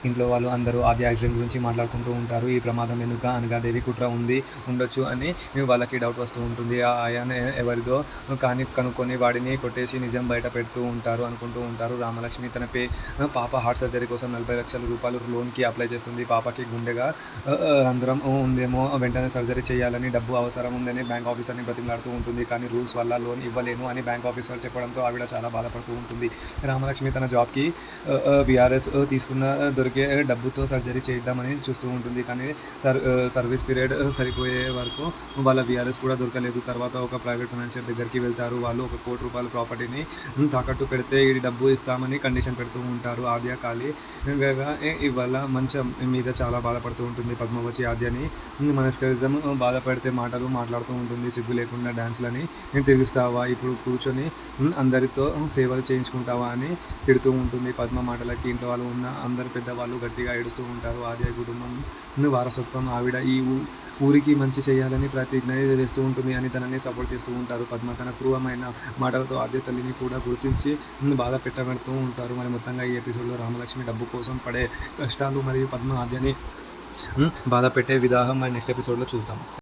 ఇంట్లో వాళ్ళు అందరూ ఆది యాక్సిడెంట్ గురించి మాట్లాడుకుంటూ ఉంటారు. ఈ ప్రమాదం వెనుక అనఘాదేవి కుట్ర ఉండొచ్చు అని వాళ్ళకి డౌట్ వస్తూ ఉంటుంది. ఆ ఆయాన్ ఎవరిదో కానీ కనుక్కొని వాడిని కొట్టేసి నిజం బయట పెడుతూ ఉంటారు అనుకుంటూ ఉంటారు. రామలక్ష్మి తన పాప హార్ట్ సర్జరీ కోసం 40 లక్షల రూపాయలు లోన్కి అప్లై చేస్తుంది. పాపకి గుండెగా రంధ్రం ఉందేమో, వెంటనే సర్జరీ చేయాలని, డబ్బు అవసరం ఉందని బ్యాంక్ ఆఫీసర్ని బ్రతిమలాడుతూ ఉంటుంది. కానీ రూల్స్ వల్ల లోన్ ఇవ్వలేను అని బ్యాంక్ ఆఫీసర్ చెప్పడంతో ఆవిడ చాలా బాధపడుతూ ఉంటుంది. రామలక్ష్మి తన జాబ్కి విఆర్ఎస్ తీసుకున్న దొరికే డబ్బుతో సర్జరీ చేద్దామని చూస్తూ ఉంటుంది. కానీ సర్వీస్ పీరియడ్ సరిపోయే వరకు వాళ్ళ విఆర్ఎస్ కూడా దొరకలేదు. తర్వాత ఒక ప్రైవేట్ ఫైనాన్షియర్ దగ్గరికి వెళ్తారు. వాళ్ళు ₹1 కోటి ప్రాపర్టీని తాకట్టు పెడితే ఈ డబ్బు ఇస్తామని కండిషన్ పెడుతూ ఉంటారు. ఆద్య ఖాళీగా ఇవాళ మంచం మీద చాలా బాధపడుతూ ఉంటుంది. పద్మ వచ్చి ఆద్యని మనస్కరిజం బాధపడితే మాటలు మాట్లాడుతూ ఉంటుంది. సిగ్గు లేకుండా డ్యాన్స్లని తిరుగుస్తావా, ఇప్పుడు కూర్చొని అందరితో సేవలు చేయించుకుంటావా అని తిడుతూ ఉంటుంది. పద్మ మాటలకి ఇంట్లో వాళ్ళు ఉన్న అందరు పెద్దవాళ్ళు గట్టిగా ఏడుస్తూ ఉంటారు. ఆద్య కుటుంబం వారసత్వం, ఆవిడ ఈ ఊరికి మంచి చేయాలని ప్రతిజ్ఞ చేస్తూ ఉంటుంది అని తనని సపోర్ట్ చేస్తూ ఉంటారు. పద్మ తన క్రూరమైన మాటలతో ఆద్య తల్లిని కూడా గుర్తించి బాధ పెట్టబెడుతూ ఉంటారు. మరి మొత్తంగా ఈ ఎపిసోడ్లో రామలక్ష్మి డబ్బు కోసం పడే కష్టాలు మరియు పద్మ ఆద్యని బాధ పెట్టే విధానం మరి నెక్స్ట్ ఎపిసోడ్లో చూద్దాం.